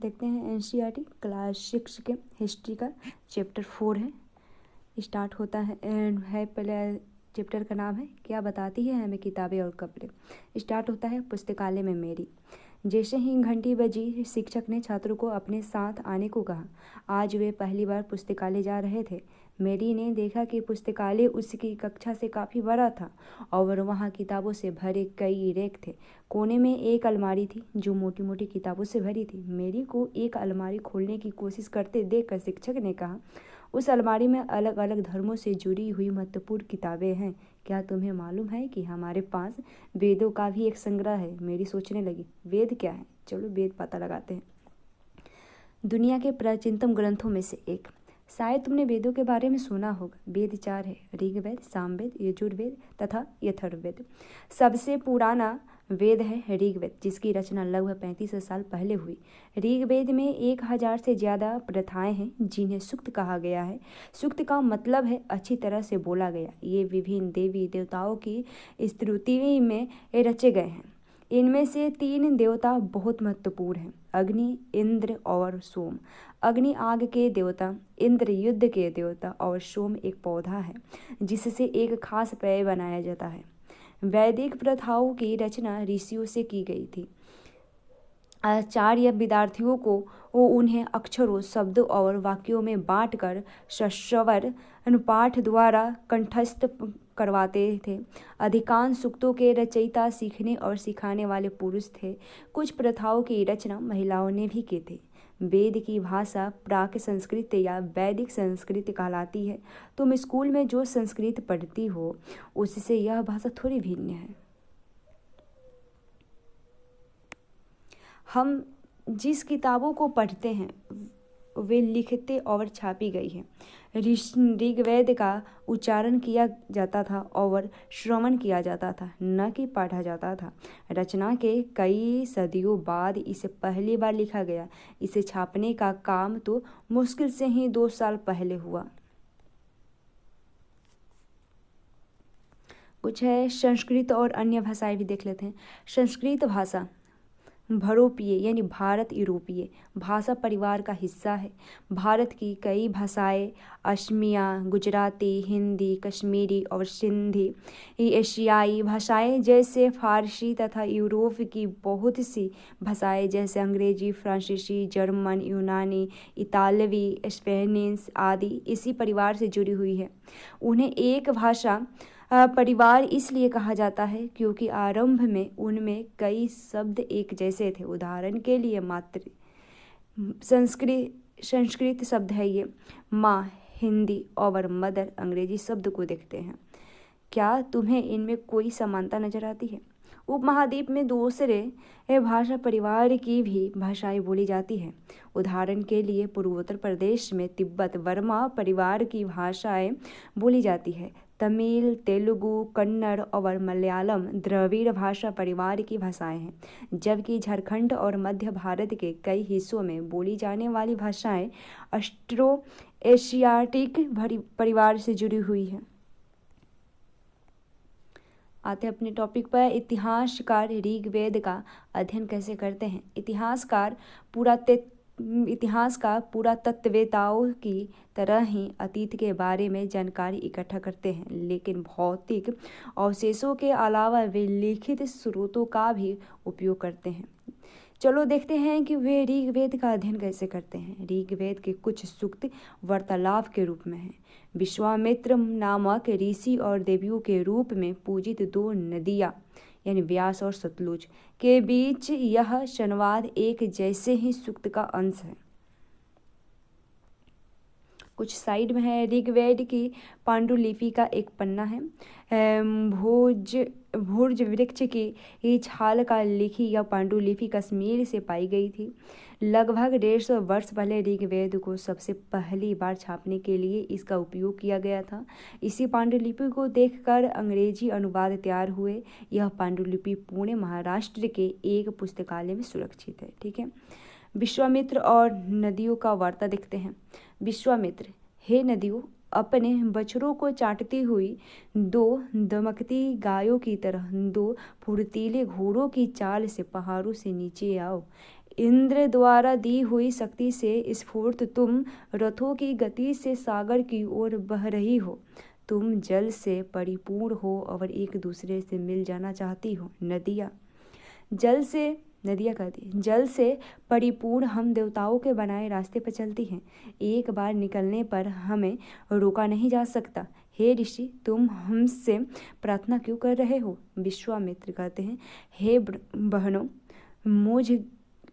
देखते हैं NCERT class 6 के हिस्ट्री का चैप्टर 4 है। स्टार्ट होता है पहले चैप्टर का नाम है क्या बताती है हमें किताबें और कपड़े। स्टार्ट होता है पुस्तकालय में मेरी। जैसे ही घंटी बजी शिक्षक ने छात्रों को अपने साथ आने को कहा। आज वे पहली बार पुस्तकालय जा रहे थे। मेरी ने देखा कि पुस्तकालय उसकी कक्षा से काफ़ी बड़ा था और वहाँ किताबों से भरे कई रैक थे। कोने में एक अलमारी थी जो मोटी मोटी किताबों से भरी थी। मेरी को एक अलमारी खोलने की कोशिश करते देखकर शिक्षक ने कहा, उस अलमारी में अलग अलग धर्मों से जुड़ी हुई महत्वपूर्ण किताबें हैं। क्या तुम्हें मालूम है कि हमारे पास वेदों का भी एक संग्रह है। मेरी सोचने लगी, वेद क्या है? चलो वेद पता लगाते हैं। दुनिया के प्राचीनतम ग्रंथों में से एक। शायद तुमने वेदों के बारे में सुना होगा। वेद 4 है, ऋग्वेद, सामवेद, यजुर्वेद तथा अथर्ववेद। सबसे पुराना वेद है ऋग्वेद, जिसकी रचना लगभग 35 साल पहले हुई। ऋग्वेद में 1000 से ज़्यादा प्रथाएं हैं जिन्हें सूक्त कहा गया है। सूक्त का मतलब है अच्छी तरह से बोला गया। ये विभिन्न देवी देवताओं की स्तुति में रचे गए हैं। इनमें से 3 देवता बहुत महत्वपूर्ण हैं, अग्नि, इंद्र और सोम। अग्नि आग के देवता, इंद्र युद्ध के देवता और सोम एक पौधा है जिससे एक खास पेय बनाया जाता है। वैदिक प्रथाओं की रचना ऋषियों से की गई थी। आचार्य विद्यार्थियों को उन्हें अक्षरों, शब्दों और वाक्यों में बांटकर सश्रवर अनुपाठ द्वारा कंठस्थ करवाते थे। अधिकांश सूक्तों के रचयिता सीखने और सिखाने वाले पुरुष थे। कुछ प्रथाओं की रचना महिलाओं ने भी की थी। वेद की भाषा प्राक संस्कृत या वैदिक संस्कृत कहलाती है। तुम स्कूल में जो संस्कृत पढ़ती हो उससे यह भाषा थोड़ी भिन्न है। हम जिस किताबों को पढ़ते हैं वे लिखते और छापी गई है। ऋग्वेद का उच्चारण किया जाता था और श्रवण किया जाता था, न कि पढ़ा जाता था। रचना के कई सदियों बाद इसे पहली बार लिखा गया। इसे छापने का काम तो मुश्किल से ही 2 साल पहले हुआ। कुछ है संस्कृत और अन्य भाषाएं भी देख लेते हैं। संस्कृत भाषा भरोपीय यानी भारत यूरोपीय भाषा परिवार का हिस्सा है। भारत की कई भाषाएं असमिया, गुजराती, हिंदी, कश्मीरी और सिंधी एशियाई भाषाएं जैसे फारसी तथा यूरोप की बहुत सी भाषाएं जैसे अंग्रेजी, फ्रांसीसी, जर्मन, यूनानी, इतालवी, स्पेनिश आदि इसी परिवार से जुड़ी हुई है। उन्हें एक भाषा परिवार इसलिए कहा जाता है क्योंकि आरंभ में उनमें कई शब्द एक जैसे थे। उदाहरण के लिए मातृ संस्कृत शब्द है ये, माँ हिंदी और मदर अंग्रेजी शब्द को देखते हैं। क्या तुम्हें इनमें कोई समानता नजर आती है? उपमहाद्वीप में दूसरे भाषा परिवार की भी भाषाएं बोली जाती हैं। उदाहरण के लिए पूर्वोत्तर प्रदेश में तिब्बत वर्मा परिवार की भाषाएं बोली जाती है। तमिल, तेलुगु, कन्नड़ और मलयालम द्रविड़ भाषा परिवार की भाषाएं हैं, जबकि झारखंड और मध्य भारत के कई हिस्सों में बोली जाने वाली भाषाएं ऑस्ट्रो एशियाटिक परिवार से जुड़ी हुई हैं। आते हैं अपने टॉपिक पर। इतिहासकार ऋग्वेद का अध्ययन कैसे करते हैं? इतिहासकार पुरातत्ववेताओं की तरह ही अतीत के बारे में जानकारी इकट्ठा करते हैं, लेकिन भौतिक अवशेषों के अलावा वे लिखित स्रोतों का भी उपयोग करते हैं। चलो देखते हैं कि वे ऋग्वेद का अध्ययन कैसे करते हैं। ऋग्वेद के कुछ सूक्त वार्तालाप के रूप में हैं। विश्वामित्र नामक ऋषि और देवियों के रूप में पूजित 2 नदियाँ यानी व्यास और सतलुज के बीच यह संवाद एक जैसे ही सूक्त का अंश है। कुछ साइड में है। ऋग्वेद की पांडुलिपि का एक पन्ना है। भुर्ज वृक्ष की छाल का लिखी यह पांडुलिपि कश्मीर से पाई गई थी। लगभग 150 वर्ष पहले ऋग्वेद को सबसे पहली बार छापने के लिए इसका उपयोग किया गया था। इसी पांडुलिपि को देखकर अंग्रेजी अनुवाद तैयार हुए। यह पांडुलिपि पुणे महाराष्ट्र के एक पुस्तकालय में सुरक्षित है। ठीक है। विश्वामित्र और नदियों का वार्ता देखते हैं। विश्वामित्र, हे नदियों, अपने बछड़ों को चाटती हुई 2 दमकती गायों की तरह 2 फुर्तीले घोड़ों की चाल से पहाड़ों से नीचे आओ। इंद्र द्वारा दी हुई शक्ति से स्फूर्त तुम रथों की गति से सागर की ओर बह रही हो। तुम जल से परिपूर्ण हो और एक दूसरे से मिल जाना चाहती हो। नदियाँ कहती हैं, जल से परिपूर्ण हम देवताओं के बनाए रास्ते पर चलती हैं। एक बार निकलने पर हमें रोका नहीं जा सकता। हे ऋषि, तुम हमसे प्रार्थना क्यों कर रहे हो? विश्वामित्र कहते हैं, हे बहनों, मुझ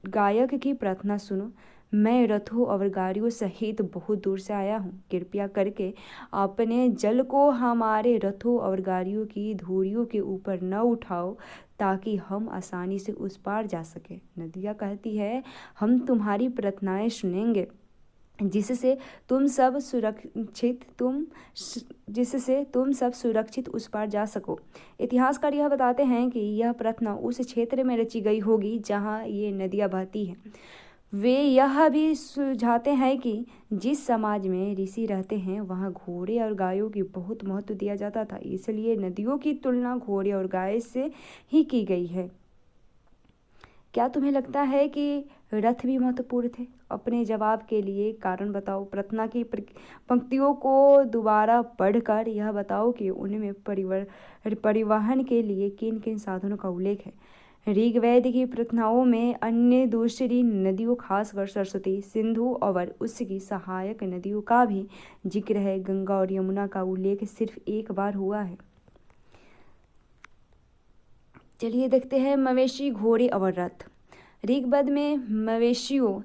गायक की प्रार्थना सुनो। मैं रथों और गाड़ियों सहित बहुत दूर से आया हूँ। कृपया करके अपने जल को हमारे रथों और गाड़ियों की धुरियों के ऊपर न उठाओ, ताकि हम आसानी से उस पार जा सके। नदिया कहती है, हम तुम्हारी प्रार्थनाएं सुनेंगे, जिससे तुम सब सुरक्षित उस पार जा सको। इतिहासकार यह बताते हैं कि यह प्रार्थना उस क्षेत्र में रची गई होगी जहाँ ये नदियाँ बहती हैं। वे यह भी सुझाते हैं कि जिस समाज में ऋषि रहते हैं वहाँ घोड़े और गायों की बहुत महत्व दिया जाता था, इसलिए नदियों की तुलना घोड़े और गाय से ही की गई है। क्या तुम्हें लगता है कि रथ भी महत्वपूर्ण थे? अपने जवाब के लिए कारण बताओ। प्रार्थना की पंक्तियों को दोबारा पढ़कर यह बताओ कि उनमें परिवहन के लिए किन किन साधनों का उल्लेख है। ऋग्वेद की प्रार्थनाओं में अन्य दूसरी नदियों, खासकर सरस्वती, सिंधु और उसकी सहायक नदियों का भी जिक्र है। गंगा और यमुना का उल्लेख सिर्फ एक बार हुआ है। चलिए देखते हैं मवेशी, घोड़े और रथ। ऋग्वेद में मवेशियों,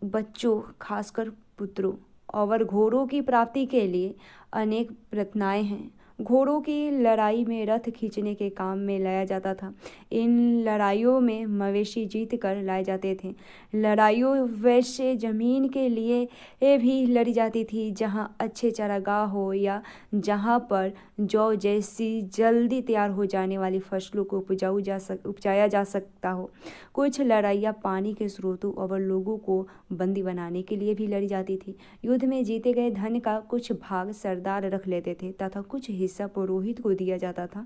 बच्चों, खासकर पुत्रों और घोड़ों की प्राप्ति के लिए अनेक प्रार्थनाएं हैं। घोड़ों की लड़ाई में रथ खींचने के काम में लाया जाता था। इन लड़ाइयों में मवेशी जीत कर लाए जाते थे। लड़ाइयों वैसे जमीन के लिए भी लड़ी जाती थी जहां अच्छे चारागाह हो या जहां पर जौ जैसी जल्दी तैयार हो जाने वाली फसलों को उपजाया जा सकता हो। कुछ लड़ाइयाँ पानी के स्रोतों और लोगों को बंदी बनाने के लिए भी लड़ी जाती थी। युद्ध में जीते गए धन का कुछ भाग सरदार रख लेते थे तथा कुछ हिस्सा पुरोहित को दिया जाता था।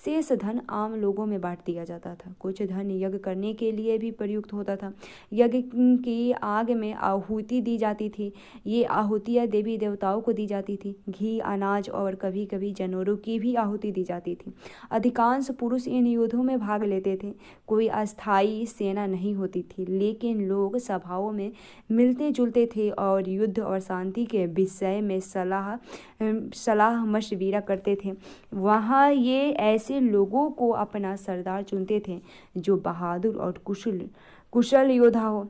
शेष धन आम लोगों में बांट दिया जाता था। कुछ धन यज्ञ करने के लिए भी प्रयुक्त होता था। यज्ञ की आग में आहुति दी जाती थी। ये आहुतियाँ देवी देवताओं को दी जाती थी। घी, अनाज और कभी कभी जानवरों की भी आहुति दी जाती थी। अधिकांश पुरुष इन युद्धों में भाग लेते थे। कोई अस्थायी सेना नहीं होती थी, लेकिन लोग सभाओं में मिलते जुलते थे और युद्ध और शांति के विषय में सलाह मशविरा करते थे। वहाँ ये ऐसे लोगों को अपना सरदार चुनते थे जो बहादुर और कुशल योद्धा हो।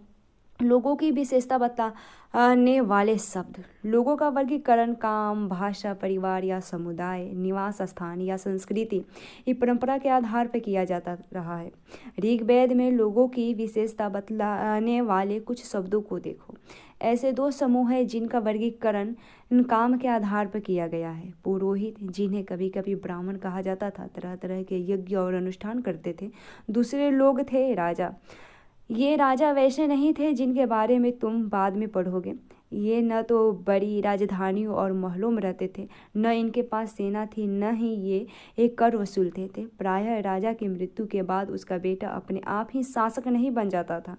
लोगों की विशेषता बताने वाले शब्द। लोगों का वर्गीकरण काम, भाषा, परिवार या समुदाय, निवास स्थान या संस्कृति, ये परंपरा के आधार पर किया जाता रहा है। ऋग्वेद में लोगों की विशेषता बतलाने वाले कुछ शब्दों को देखो। ऐसे दो समूह हैं जिनका वर्गीकरण काम के आधार पर किया गया है। पुरोहित, जिन्हें कभी कभी ब्राह्मण कहा जाता था, तरह तरह के यज्ञ और अनुष्ठान करते थे। दूसरे लोग थे राजा। ये राजा वैसे नहीं थे जिनके बारे में तुम बाद में पढ़ोगे। ये न तो बड़ी राजधानियों और महलों में रहते थे, न इनके पास सेना थी, न ही ये एक कर वसूलते थे। प्रायः राजा की मृत्यु के बाद उसका बेटा अपने आप ही शासक नहीं बन जाता था।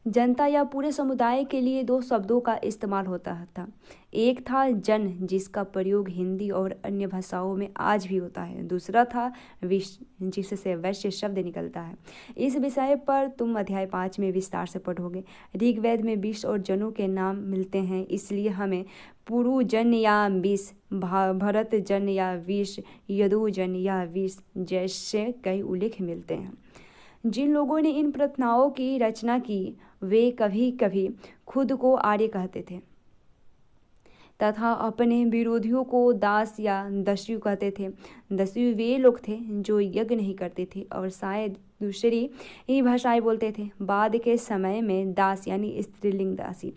जनता या पूरे समुदाय के लिए दो शब्दों का इस्तेमाल होता था। एक था जन, जिसका प्रयोग हिंदी और अन्य भाषाओं में आज भी होता है। दूसरा था विश्व, जिससे वैश्य शब्द निकलता है। इस विषय पर तुम अध्याय 5 में विस्तार से पढ़ोगे। ऋग्वेद में विश्व और जनों के नाम मिलते हैं, इसलिए हमें पुरु जन या विष, भरत जन या विष, यदु जन या विष जैसे कई उल्लेख मिलते हैं। जिन लोगों ने इन प्रार्थनाओं की रचना की वे कभी कभी खुद को आर्य कहते थे तथा अपने विरोधियों को दास या दस्यु कहते थे। दस्यु वे लोग थे जो यज्ञ नहीं करते थे और शायद दूसरी ही भाषाएं बोलते थे। बाद के समय में दास यानी स्त्रीलिंग दासी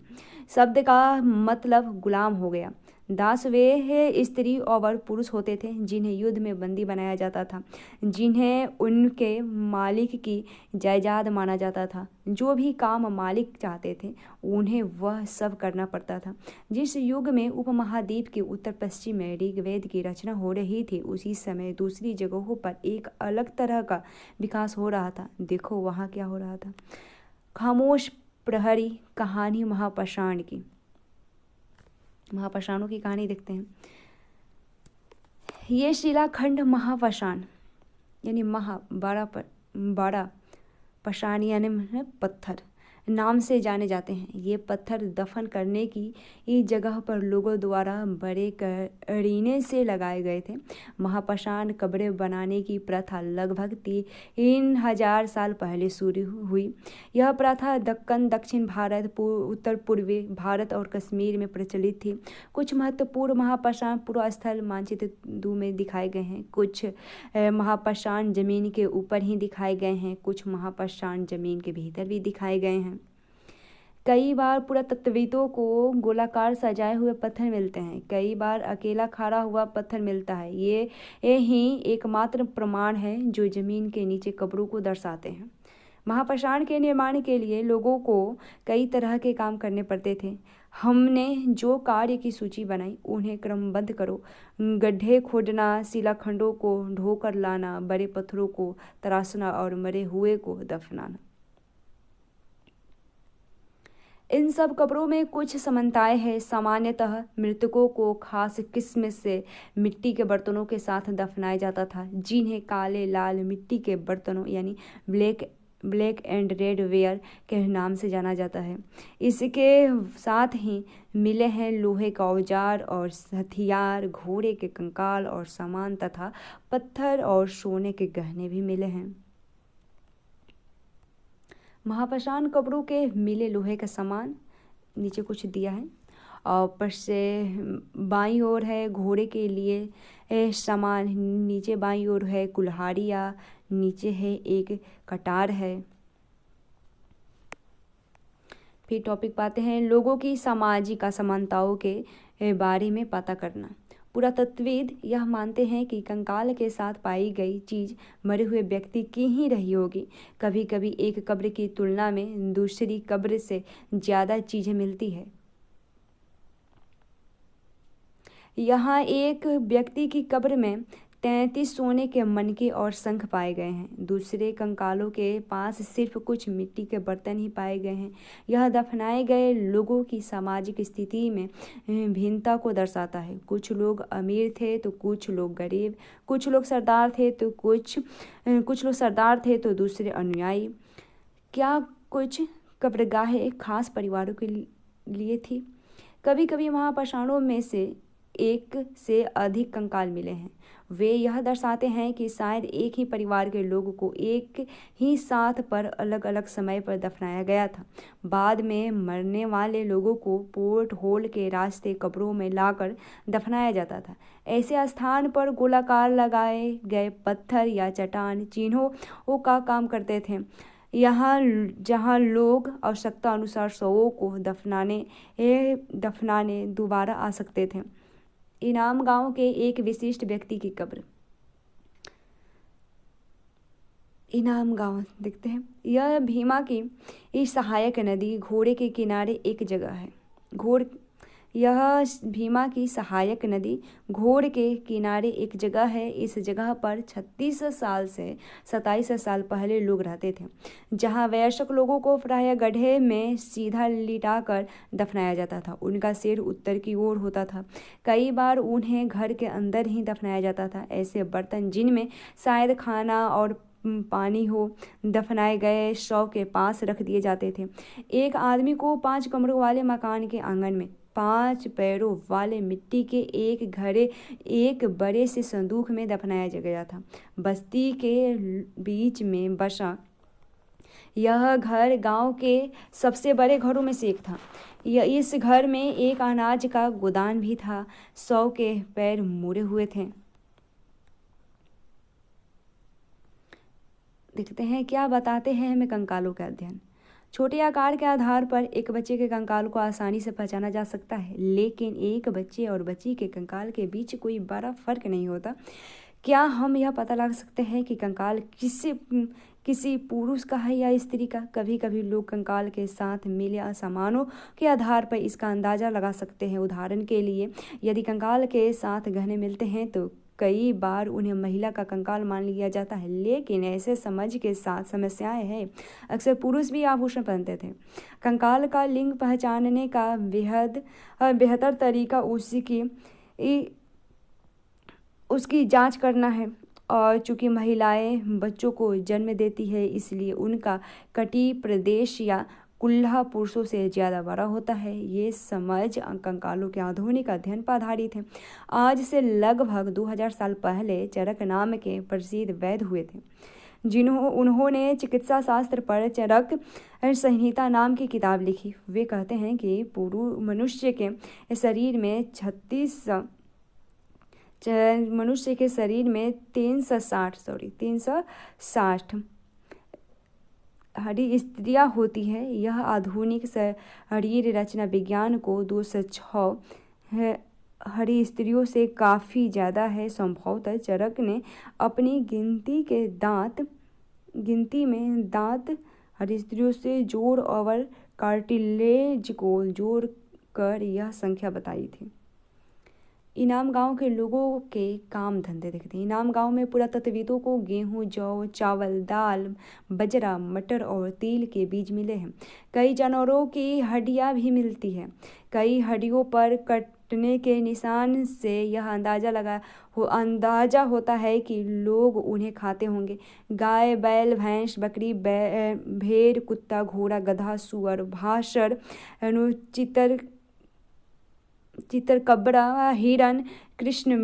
शब्द का मतलब गुलाम हो गया। दास वे स्त्री और पुरुष होते थे जिन्हें युद्ध में बंदी बनाया जाता था, जिन्हें उनके मालिक की जायदाद माना जाता था। जो भी काम मालिक चाहते थे उन्हें वह सब करना पड़ता था। जिस युग में उपमहाद्वीप के उत्तर पश्चिम में ऋग्वेद की रचना हो रही थी, उसी समय दूसरी जगहों पर एक अलग तरह का विकास हो रहा था। देखो वहाँ क्या हो रहा था। खामोश प्रहरी कहानी महापाषाण की। महापाषाणों की कहानी देखते हैं। ये शिलाखंड महापाषाण यानी बड़ा पाषाण यानी पत्थर नाम से जाने जाते हैं। ये पत्थर दफन करने की इस जगह पर लोगों द्वारा बड़े करीने से लगाए गए थे। महापाषाण कब्रें बनाने की प्रथा लगभग 3000 साल पहले शुरू हुई। यह प्रथा दक्कन, दक्षिण भारत, उत्तर पूर्वी भारत और कश्मीर में प्रचलित थी। कुछ महत्वपूर्ण महापाषाण पूर्व स्थल मानचित्र में दिखाए गए हैं। कुछ महापाषाण जमीन के ऊपर ही दिखाए गए हैं, कुछ महापाषाण जमीन के भीतर भी दिखाए गए हैं। कई बार पुरातत्वविदों को गोलाकार सजाए हुए पत्थर मिलते हैं, कई बार अकेला खड़ा हुआ पत्थर मिलता है। ये ही एकमात्र प्रमाण है जो जमीन के नीचे कब्रों को दर्शाते हैं। महापाषाण के निर्माण के लिए लोगों को कई तरह के काम करने पड़ते थे। हमने जो कार्य की सूची बनाई उन्हें क्रमबद्ध करो। गड्ढे खोदना, शिलाखंडों को ढोकर लाना, बड़े पत्थरों को तराशना और मरे हुए को दफनाना। इन सब कब्रों में कुछ समानताएं हैं। सामान्यतः मृतकों को खास किस्म से मिट्टी के बर्तनों के साथ दफनाया जाता था, जिन्हें काले लाल मिट्टी के बर्तनों यानी ब्लैक एंड रेड वेयर के नाम से जाना जाता है। इसके साथ ही मिले हैं लोहे का औजार और हथियार, घोड़े के कंकाल और सामान तथा पत्थर और सोने के गहने भी मिले हैं। महापाषाण कब्रों के मिले लोहे का सामान नीचे कुछ दिया है और ऊपर से बाईं ओर है घोड़े के लिए सामान, नीचे बाईं ओर है कुल्हाड़ियाँ, नीचे है एक कटार है। फिर टॉपिक पाते हैं लोगों की सामाजिक असमानताओं के बारे में पता करना। पुरातत्वविद यह मानते हैं कि कंकाल के साथ पाई गई चीज मरे हुए व्यक्ति की ही रही होगी। कभी कभी एक कब्र की तुलना में दूसरी कब्र से ज्यादा चीजें मिलती है। यहाँ एक व्यक्ति की कब्र में 33 सोने के मनके और शंख पाए गए हैं। दूसरे कंकालों के पास सिर्फ कुछ मिट्टी के बर्तन ही पाए गए हैं। यह दफनाए गए लोगों की सामाजिक स्थिति में भिन्नता को दर्शाता है। कुछ लोग अमीर थे तो कुछ लोग गरीब, कुछ लोग सरदार थे तो दूसरे अनुयायी। क्या कुछ कब्रगाहें खास परिवारों के लिए थी? कभी कभी महापाषाणों में से एक से अधिक कंकाल मिले हैं। वे यह दर्शाते हैं कि शायद एक ही परिवार के लोगों को एक ही साथ पर अलग अलग समय पर दफनाया गया था। बाद में मरने वाले लोगों को पोर्ट होल के रास्ते कब्रों में लाकर दफनाया जाता था। ऐसे स्थान पर गोलाकार लगाए गए पत्थर या चट्टान चिन्हों का काम करते थे। यहाँ जहाँ लोग आवश्यकता अनुसार शवों को दफनाने दोबारा आ सकते थे। इनाम गांव के एक विशिष्ट व्यक्ति की कब्र। इनाम गांव देखते हैं। यह भीमा की सहायक नदी घोड़े के किनारे एक जगह है। यह भीमा की सहायक नदी घोड़ के किनारे एक जगह है। इस जगह पर 36 साल से 27 साल पहले लोग रहते थे, जहां वयस्क लोगों को प्रायः गड्ढे में सीधा लिटाकर दफनाया जाता था। उनका सिर उत्तर की ओर होता था। कई बार उन्हें घर के अंदर ही दफनाया जाता था। ऐसे बर्तन जिनमें शायद खाना और पानी हो दफनाए गए शव के पास रख दिए जाते थे। एक आदमी को 5 कमरों वाले मकान के आंगन में 5 पैरों वाले मिट्टी के एक बड़े से संदूक में दफनाया गया था। बस्ती के बीच में बसा यह घर गांव के सबसे बड़े घरों में से एक था। इस घर में एक अनाज का गोदाम भी था। शव के पैर मुड़े हुए थे। देखते हैं क्या बताते हैं हमें कंकालों का अध्ययन। छोटे आकार के आधार पर एक बच्चे के कंकाल को आसानी से पहचाना जा सकता है, लेकिन एक बच्चे और बच्ची के कंकाल के बीच कोई बड़ा फर्क नहीं होता। क्या हम यह पता लगा सकते हैं कि कंकाल किसी पुरुष का है या स्त्री का? कभी कभी लोग कंकाल के साथ मिले असमानों के आधार पर इसका अंदाज़ा लगा सकते हैं। उदाहरण के लिए, यदि कंकाल के साथ गहने मिलते हैं तो कई बार उन्हें महिला का कंकाल मान लिया जाता है, लेकिन ऐसे समझ के साथ समस्याएं हैं। अक्सर पुरुष भी आभूषण पहनते थे। कंकाल का लिंग पहचानने का बेहतर तरीका उसकी जांच करना है, और चूंकि महिलाएं बच्चों को जन्म देती है इसलिए उनका कटी प्रदेश या कुल्हा पुरुषों से ज़्यादा बड़ा होता है। ये समझ कंकालों के आधुनिक अध्ययन पर आधारित है। आज से लगभग 2000 साल पहले चरक नाम के प्रसिद्ध वैद्य हुए थे, उन्होंने चिकित्सा शास्त्र पर चरक संहिता नाम की किताब लिखी। वे कहते हैं कि मनुष्य के शरीर में 360 हड्डी स्त्रियाँ होती है। यह आधुनिक शरीर रचना विज्ञान को 206 हड्डी स्त्रियों से काफ़ी ज़्यादा है। संभवतः चरक ने अपनी गिनती में दांत हड्डी स्त्रियों से जोड़ और कार्टिलेज को जोड़ कर यह संख्या बताई थी। इनाम गांव के लोगों के काम धंधे देखते हैं। इनाम गांव में पुरातत्वविदों को गेहूं, जौ, चावल, दाल, बजरा, मटर और तिल के बीज मिले हैं। कई जानवरों की हड्डियां भी मिलती हैं। कई हड्डियों पर कटने के निशान से यह अंदाजा होता है कि लोग उन्हें खाते होंगे। गाय, बैल, भैंस, बकरी, भेड़, कुत्ता, घोड़ा, गधा, सुअर, भासर, चितरकबरा, हिरन, कृष्ण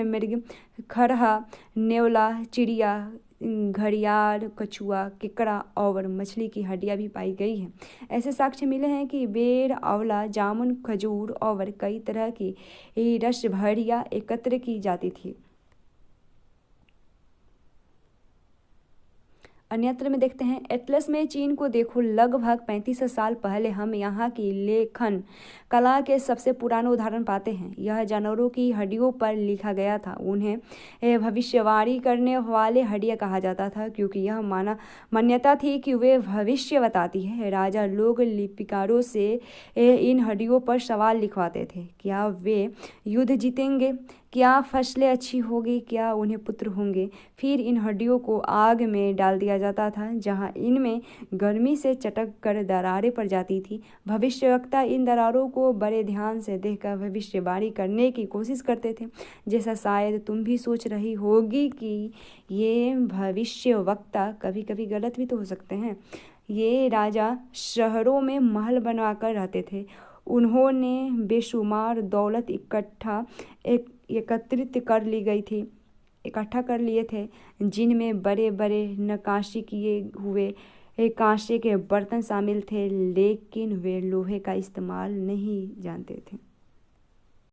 मृग, खरहा, नेवला, चिड़िया, घड़ियाल, कछुआ, केकड़ा और मछली की हड्डियां भी पाई गई हैं। ऐसे साक्ष्य मिले हैं कि बेर, आंवला, जामुन, खजूर और कई तरह की रसभरियां एकत्र की जाती थी। अन्यत्र में देखते हैं, एटलस में चीन को देखो। लगभग 3500 साल पहले हम यहाँ की लेखन कला के सबसे पुराने उदाहरण पाते हैं। यह जानवरों की हड्डियों पर लिखा गया था। उन्हें भविष्यवाणी करने वाले हड्डियाँ कहा जाता था, क्योंकि यह मान्यता थी कि वे भविष्य बताती है। राजा लोग लिपिकारों से इन हड्डियों पर सवाल लिखवाते थे। क्या वे युद्ध जीतेंगे? क्या फसलें अच्छी होगी? क्या उन्हें पुत्र होंगे? फिर इन हड्डियों को आग में डाल दिया जाता था, जहां इनमें गर्मी से चटक कर दरारें पड़ जाती थी। भविष्यवक्ता इन दरारों को बड़े ध्यान से देखकर भविष्यवाणी करने की कोशिश करते थे। जैसा शायद तुम भी सोच रही होगी कि ये भविष्यवक्ता कभी कभी गलत भी तो हो सकते हैं। ये राजा शहरों में महल बनवाकर रहते थे। उन्होंने बेशुमार दौलत इकट्ठा कर लिए थे, जिनमें बड़े बड़े नक्काशी किए हुए कांसे के बर्तन शामिल थे, लेकिन वे लोहे का इस्तेमाल नहीं जानते थे।